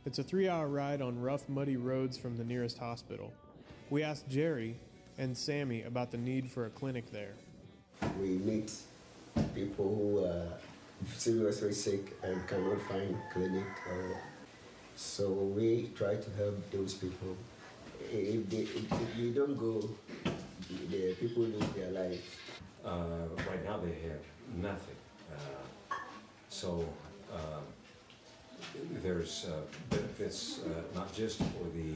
It's a 3-hour ride on rough, muddy roads from the nearest hospital. We asked Jerry and Sammy about the need for a clinic there. We meet people who are seriously sick and cannot find clinic. So we try to help those people. If you don't go, the people lose their lives. Right now they have nothing. There's benefits not just for the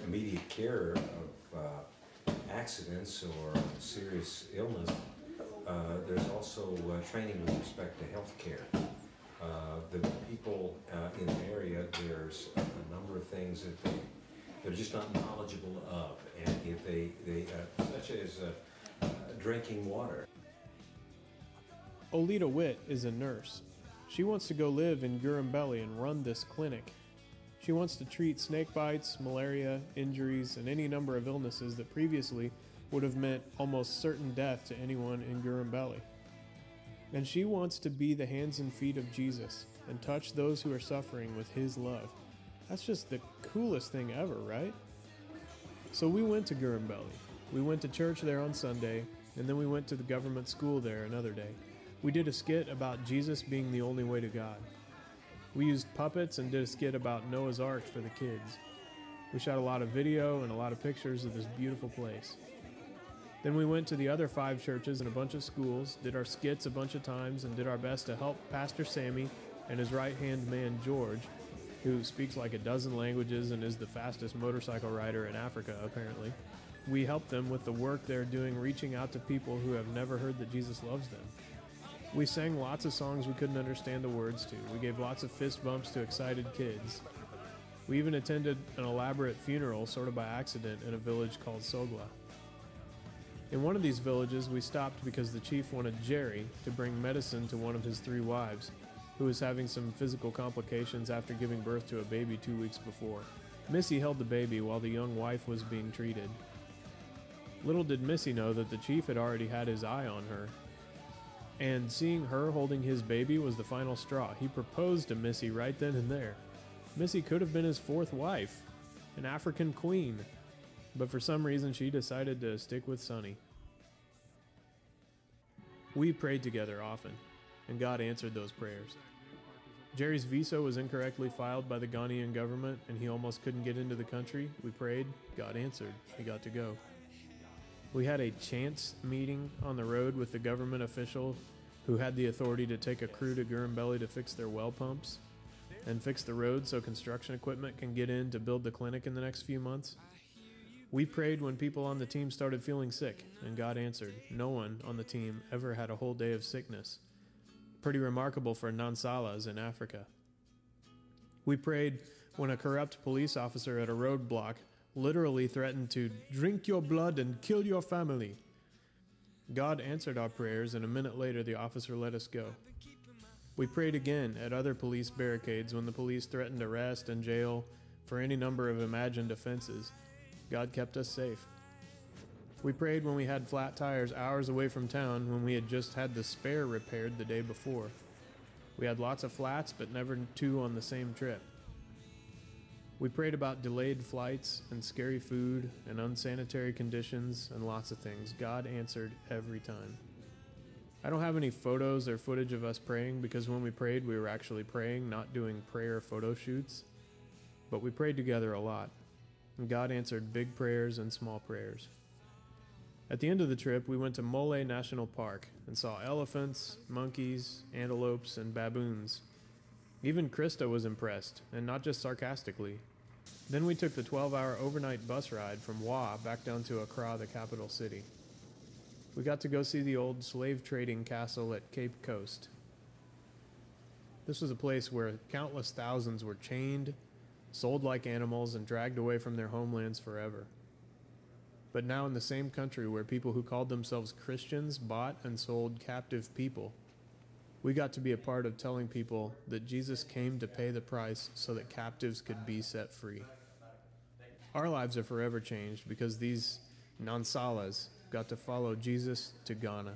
immediate care of accidents or serious illness. There's also training with respect to health care. The people in the area, there's a number of things that they're just not knowledgeable of, and if they such as drinking water. Olita Witt is a nurse. She wants to go live in Gurambeli and run this clinic. She wants to treat snake bites, malaria, injuries, and any number of illnesses that previously would have meant almost certain death to anyone in Gurambeli. And she wants to be the hands and feet of Jesus and touch those who are suffering with his love. That's just the coolest thing ever, right? So we went to Gurambeli. We went to church there on Sunday, and then we went to the government school there another day. We did a skit about Jesus being the only way to God. We used puppets and did a skit about Noah's Ark for the kids. We shot a lot of video and a lot of pictures of this beautiful place. Then we went to the other 5 churches and a bunch of schools, did our skits a bunch of times, and did our best to help Pastor Sammy and his right-hand man George, who speaks like a dozen languages and is the fastest motorcycle rider in Africa, apparently. We helped them with the work they're doing reaching out to people who have never heard that Jesus loves them. We sang lots of songs we couldn't understand the words to. We gave lots of fist bumps to excited kids. We even attended an elaborate funeral, sort of by accident, in a village called Sogla. In one of these villages, we stopped because the chief wanted Jerry to bring medicine to one of his 3 wives, who was having some physical complications after giving birth to a baby 2 weeks before. Missy held the baby while the young wife was being treated. Little did Missy know that the chief had already had his eye on her, and seeing her holding his baby was the final straw. He proposed to Missy right then and there. Missy could have been his 4th wife, an African queen, but for some reason she decided to stick with Sonny. We prayed together often, and God answered those prayers. Jerry's visa was incorrectly filed by the Ghanaian government, and he almost couldn't get into the country. We prayed, God answered, he got to go. We had a chance meeting on the road with the government official who had the authority to take a crew to Gurambeli to fix their well pumps and fix the road so construction equipment can get in to build the clinic in the next few months. We prayed when people on the team started feeling sick, and God answered. No one on the team ever had a whole day of sickness. Pretty remarkable for Nansalas in Africa. We prayed when a corrupt police officer at a roadblock literally threatened to drink your blood and kill your family. God answered our prayers, and a minute later the officer let us go. We prayed again at other police barricades when the police threatened arrest and jail for any number of imagined offenses. God kept us safe. We prayed when we had flat tires hours away from town when we had just had the spare repaired the day before. We had lots of flats, but never 2 on the same trip. We prayed about delayed flights and scary food and unsanitary conditions and lots of things. God answered every time. I don't have any photos or footage of us praying because when we prayed, we were actually praying, not doing prayer photo shoots. But we prayed together a lot, and God answered big prayers and small prayers. At the end of the trip, we went to Mole National Park and saw elephants, monkeys, antelopes, and baboons. Even Krista was impressed, and not just sarcastically. Then we took the 12-hour overnight bus ride from Wa back down to Accra, the capital city. We got to go see the old slave trading castle at Cape Coast. This was a place where countless thousands were chained, sold like animals, and dragged away from their homelands forever. But now in the same country where people who called themselves Christians bought and sold captive people, we got to be a part of telling people that Jesus came to pay the price so that captives could be set free. Our lives are forever changed because these Nansalas got to follow Jesus to Ghana.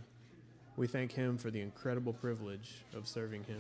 We thank him for the incredible privilege of serving him.